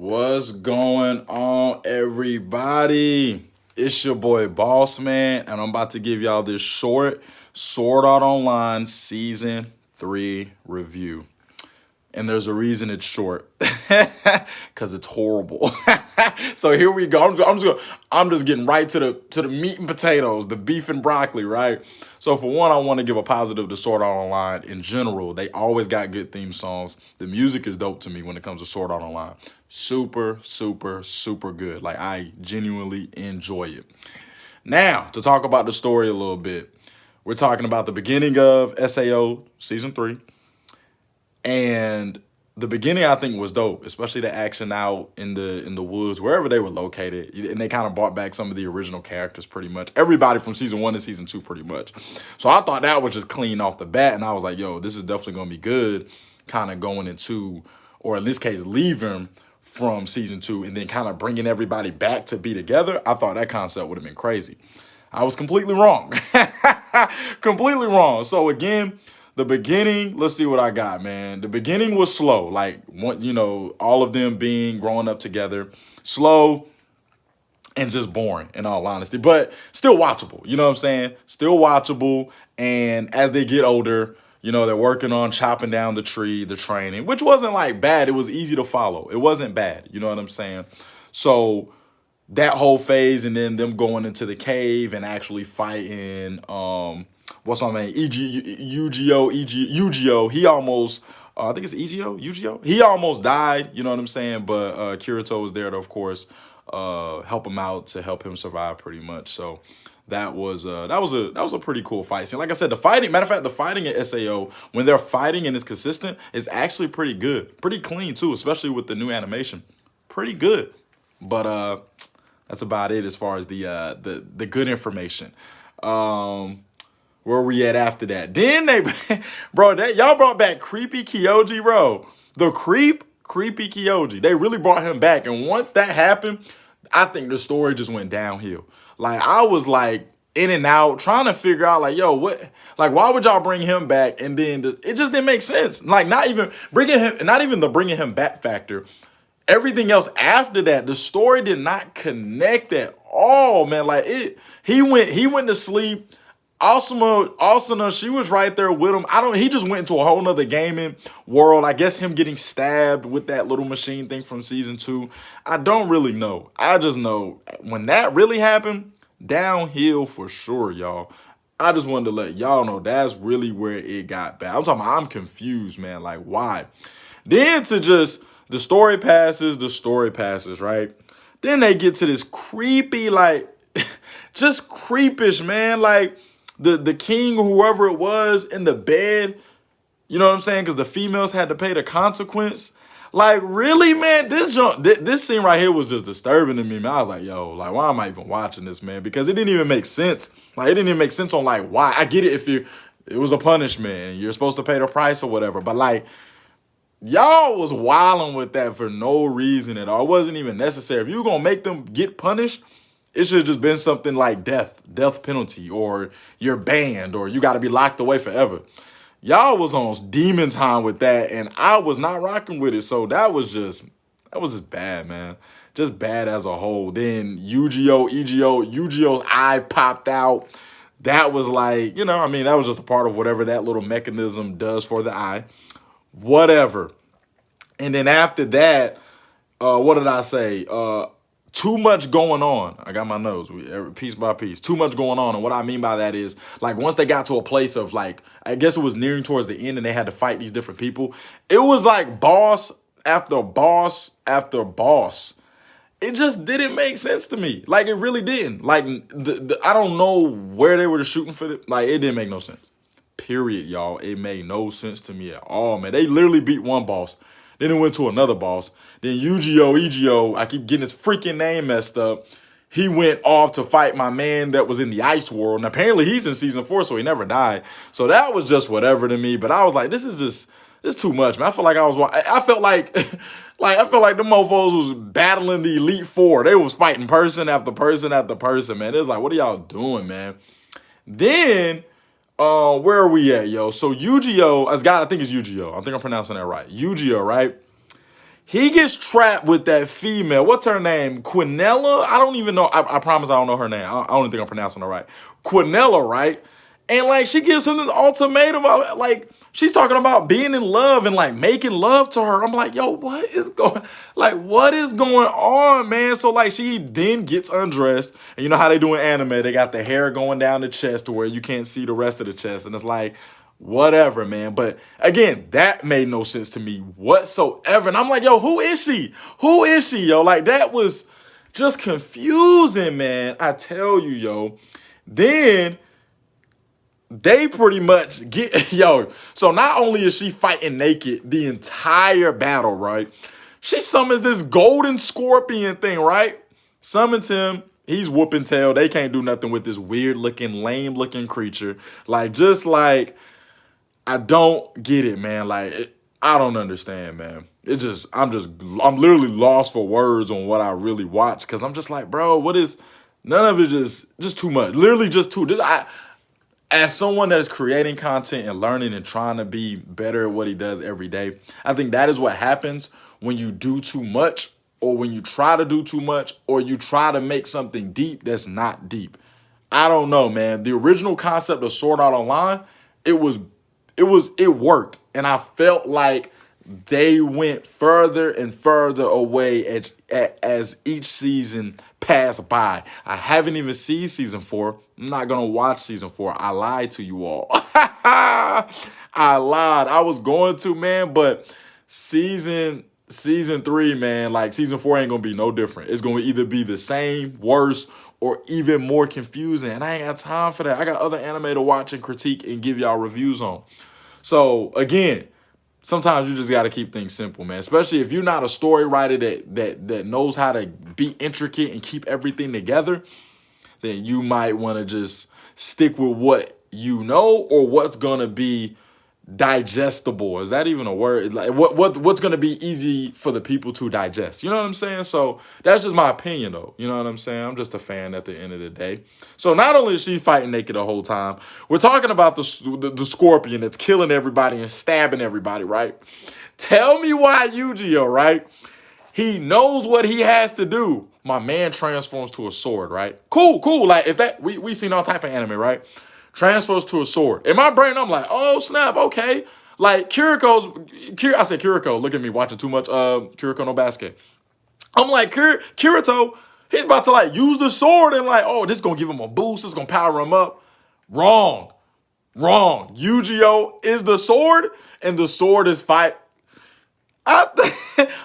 What's going on, everybody? It's your boy Boss Man, and I'm about to give y'all this short Sword Art Online Season 3 review. And there's a reason it's short, because it's horrible. So here we go. I'm just getting right to the meat and potatoes, the beef and broccoli, right? So for one, I want to give a positive to Sword Art Online in general. They always got good theme songs. The music is dope to me when it comes to Sword Art Online. Super, super, super good. Like, I genuinely enjoy it. Now, to talk about the story a little bit, we're talking about the beginning of S.A.O. Season 3. And the beginning, I think, was dope, especially the action out in the woods, wherever they were located. And they kind of brought back some of the original characters pretty much. Everybody from Season 1 to Season 2 pretty much. So I thought that was just clean off the bat. And I was like, yo, this is definitely going to be good, kind of going into, or in this case, leaving from Season 2 and then kind of bringing everybody back to be together. I thought that concept would have been crazy. I was completely wrong. Completely wrong. So again, the beginning, let's see what I got, man. The beginning was slow. Like, all of them growing up together. Slow and just boring, in all honesty. But still watchable. You know what I'm saying? Still watchable. And as they get older, they're working on chopping down the tree, the training, which wasn't like bad. It was easy to follow. It wasn't bad. You know what I'm saying? So that whole phase, and then them going into the cave and actually fighting what's my name, Ugio. He almost, I think it's Ugio. He almost died. You know what I'm saying? But Kirito was there to, of course, help him out, to help him survive pretty much. So that was a pretty cool fight scene. Like I said, the fighting, matter of fact, the fighting at SAO, when they're fighting and it's consistent, is actually pretty good, pretty clean too, especially with the new animation. Pretty good. But that's about it as far as the good information. Where are we at after that? Then bro, y'all brought back creepy Kyoji, bro. The creepy Kyoji. They really brought him back, and once that happened, I think the story just went downhill. Like, I was like in and out trying to figure out, like, yo, what? Like, why would y'all bring him back? And then it just didn't make sense. Like, not even the bringing him back factor. Everything else after that, the story did not connect at all, man. Like, he went to sleep. Asuna, she was right there with him. He just went into a whole nother gaming world. I guess him getting stabbed with that little machine thing from Season 2. I don't really know. I just know when that really happened, downhill for sure, y'all. I just wanted to let y'all know that's really where it got bad. I'm confused, man. Like, why? Then the story passes, right? Then they get to this creepy, like, just creepish, man. Like, the king or whoever it was in the bed, you know what I'm saying? Because the females had to pay the consequence. Like, really, man? This scene right here was just disturbing to me, man. I was like, yo, like, why am I even watching this, man? Because it didn't even make sense. Like, it didn't even make sense on, like, why. I get it if it was a punishment and you're supposed to pay the price or whatever. But, like, y'all was wilding with that for no reason at all. It wasn't even necessary. If you were going to make them get punished, it should have just been something like death penalty, or you're banned, or you got to be locked away forever. Y'all was on demon time with that, and I was not rocking with it. So that was just bad, man. Just bad as a whole. Then Ugio's eye popped out. That was like, that was just a part of whatever that little mechanism does for the eye. Whatever. And then after that, what did I say? Too much going on. I got my notes, piece by piece. Too much going on. And what I mean by that is, like, once they got to a place of, like, I guess it was nearing towards the end and they had to fight these different people, it was like boss after boss after boss. It just didn't make sense to me. Like, it really didn't. Like, I don't know where they were shooting for it. Like, it didn't make no sense. Period, y'all. It made no sense to me at all, man. They literally beat one boss. Then it went to another boss. Then Ugio, I keep getting his freaking name messed up. He went off to fight my man that was in the ice world. And apparently he's in Season 4, so he never died. So that was just whatever to me. But I was like, this is too much, man. I felt like I felt like the mofos was battling the Elite Four. They was fighting person after person after person, man. It was like, what are y'all doing, man? Then where are we at, yo? So Ugio, I think it's Ugio. I think I'm pronouncing that right. Ugio, right? He gets trapped with that female. What's her name? Quinella? I don't even know. I promise I don't know her name. I don't think I'm pronouncing her right. Quinella, right? And like she gives him this ultimatum. Like she's talking about being in love and like making love to her. I'm like, yo, what is going on, man? So like she then gets undressed. And you know how they do in anime? They got the hair going down the chest to where you can't see the rest of the chest. And it's like, whatever, man. But again, that made no sense to me whatsoever. And I'm like, yo, who is she? Who is she, yo? Like, that was just confusing, man. I tell you, yo. Then they pretty much get, yo. So not only is she fighting naked the entire battle, right? She summons this golden scorpion thing, right? Summons him. He's whooping tail. They can't do nothing with this weird looking, lame looking creature. Like, just like, I don't get it, man. Like, I don't understand, man. I'm literally lost for words on what I really watch because I'm just like, bro, what is? None of it just too much. Literally just too. As someone that is creating content and learning and trying to be better at what he does every day, I think that is what happens when you do too much, or when you try to do too much, or you try to make something deep that's not deep. I don't know, man. The original concept of Sword Art Online, it worked, and I felt like they went further and further away as each season passed by. I haven't even seen season 4. I'm not gonna watch season 4. I lied to you all. I lied. I was going to, man, but season 3, man, like season 4 ain't gonna be no different. It's gonna either be the same, worse, or even more confusing. And I ain't got time for that. I got other anime to watch and critique and give y'all reviews on. So again, sometimes you just got to keep things simple, man. Especially if you're not a story writer that knows how to be intricate and keep everything together, then you might want to just stick with what you know, or what's gonna be digestible. Is that even a word? Like what's gonna be easy for the people to digest? You know what I'm saying? So that's just my opinion, though. You know what I'm saying? I'm just a fan at the end of the day. So not only is she fighting naked the whole time, we're talking about the scorpion that's killing everybody and stabbing everybody, right? Tell me why Yu-Gi-Oh, right? He knows what he has to do. My man transforms to a sword, right? Cool. Like, if that, we seen all type of anime, right? Transfers to a sword. In my brain, I'm like, oh, snap, okay. Like, I said Kiriko, look at me watching too much Kiriko no Basket. I'm like, Kirito, he's about to, like, use the sword and, like, oh, this is going to give him a boost. This is going to power him up. Wrong. Yu-Gi-Oh is the sword, and the sword is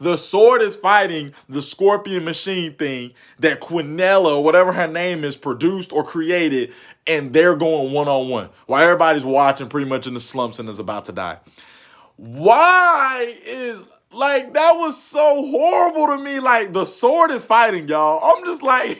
the sword is fighting the scorpion machine thing that Quinella, whatever her name is, produced or created, and they're going one-on-one while everybody's watching pretty much in the slumps and is about to die. Why is, like, that was so horrible to me. Like, the sword is fighting, y'all. I'm just like,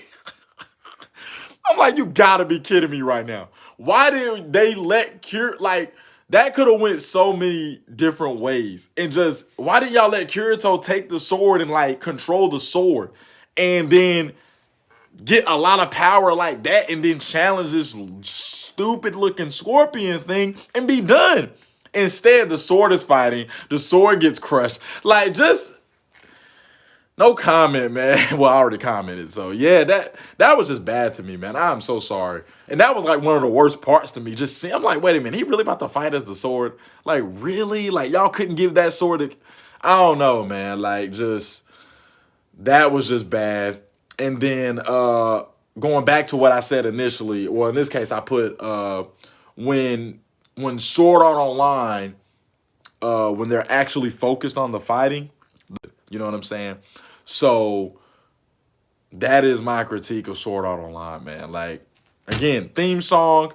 you gotta be kidding me right now. Why did they let like, that could have went so many different ways. And just, why did y'all let Kirito take the sword and, like, control the sword and then get a lot of power like that and then challenge this stupid looking scorpion thing and be done? Instead, the sword is fighting. The sword gets crushed. Like, just no comment, man. Well, I already commented. So, yeah, that was just bad to me, man. I'm so sorry. And that was, like, one of the worst parts to me. Just see, I'm like, wait a minute. He really about to fight as the sword? Like, really? Like, y'all couldn't give that sword I don't know, man. Like, just, that was just bad. And then going back to what I said initially, well, in this case, I put when Sword Art Online, when they're actually focused on the fighting, you know what I'm saying? So that is my critique of Sword Art Online, man. Like, again, theme song,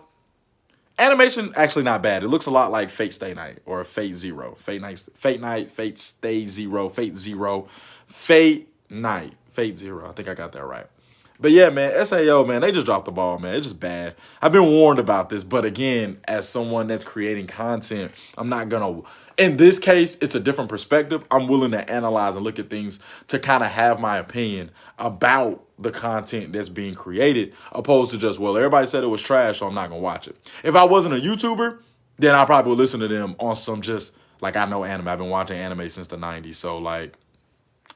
animation actually not bad. It looks a lot like Fate Stay Night or Fate Zero. Fate Night, Fate Stay Zero, Fate Zero, Fate Night, Fate Zero. I think I got that right. But yeah, man, S.A.O, man, they just dropped the ball, man. It's just bad. I've been warned about this, but again, as someone that's creating content, I'm not gonna, in this case, it's a different perspective. I'm willing to analyze and look at things to kind of have my opinion about the content that's being created, opposed to just, well, everybody said it was trash, so I'm not gonna watch it. If I wasn't a YouTuber, then I probably would listen to them on some just, like, I know anime. I've been watching anime since the 90s, so, like,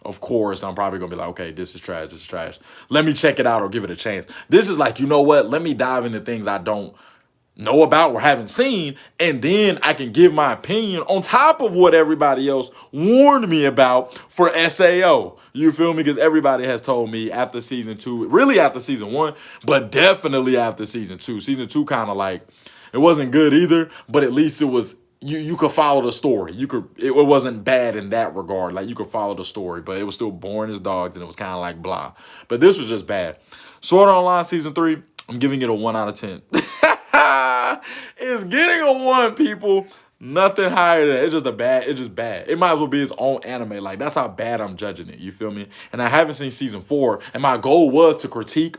of course, I'm probably gonna be like, okay, this is trash, this is trash. Let me check it out or give it a chance. This is like, you know what? Let me dive into things I don't know about or haven't seen, and then I can give my opinion on top of what everybody else warned me about for S.A.O. You feel me? Because everybody has told me after season 2, really after season 1, but definitely after season 2. Season 2 kind of like, it wasn't good either, but at least it was, you could follow the story. It wasn't bad in that regard. Like, you could follow the story, but it was still boring as dogs, and it was kind of like blah. But this was just bad. Sword Art Online season 3, I'm giving it a 1 out of 10. It's getting a 1, people. Nothing higher than it's just bad. It might as well be its own anime. Like, that's how bad I'm judging it. You feel me? And I haven't seen season 4. And my goal was to critique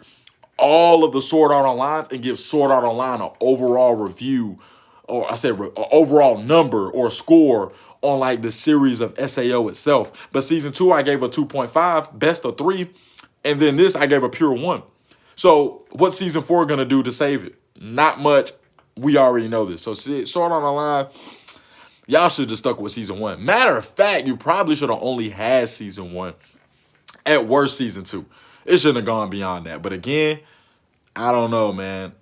all of the Sword Art Online and give Sword Art Online an overall review, or I said overall number or score on like the series of S.A.O. itself. But season 2, I gave a 2.5, best of 3. And then this, I gave a pure 1. So what's season 4 gonna do to save it? Not much. We already know this. So Sword Art Online, y'all should have just stuck with season 1. Matter of fact, you probably should have only had season 1. At worst, season 2. It shouldn't have gone beyond that. But again, I don't know, man.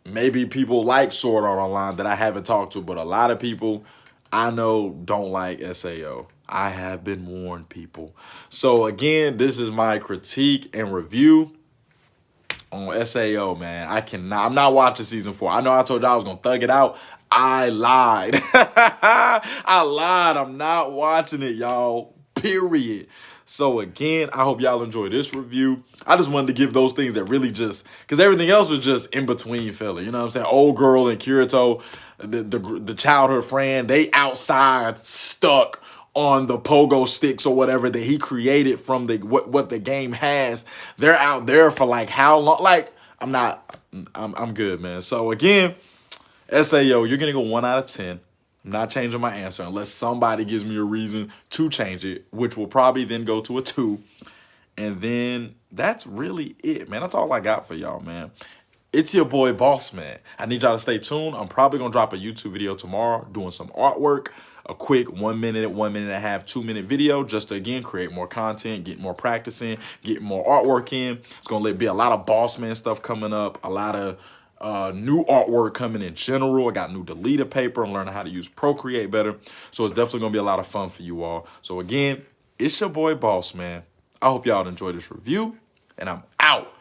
Maybe people like Sword Art Online that I haven't talked to, but a lot of people I know don't like S.A.O. I have been warned, people. So again, this is my critique and review on S.A.O, man. I'm not watching season 4. I know I told y'all I was gonna thug it out. I lied. I lied. I'm not watching it, y'all. Period. So again, I hope y'all enjoy this review. I just wanted to give those things that really just, because everything else was just in between filler. You know what I'm saying? Old girl and Kirito, the childhood friend, they outside stuck on the pogo sticks or whatever that he created from the what the game has. They're out there for like how long? Like, I'm good, man. So again, S.A.O, you're getting a 1 out of 10. I'm not changing my answer unless somebody gives me a reason to change it, which will probably then go to a 2. And then that's really it, man. That's all I got for y'all, man. It's your boy, Boss Man. I need y'all to stay tuned. I'm probably going to drop a YouTube video tomorrow doing some artwork, a quick 1 minute, 1 minute and a half, 2 minute video just to, again, create more content, get more practicing, get more artwork in. It's going to be a lot of Boss Man stuff coming up, a lot of new artwork coming in general. I got new deleted paper. I'm learning how to use Procreate better. So it's definitely going to be a lot of fun for you all. So again, it's your boy, Boss Man. I hope y'all enjoy this review, and I'm out.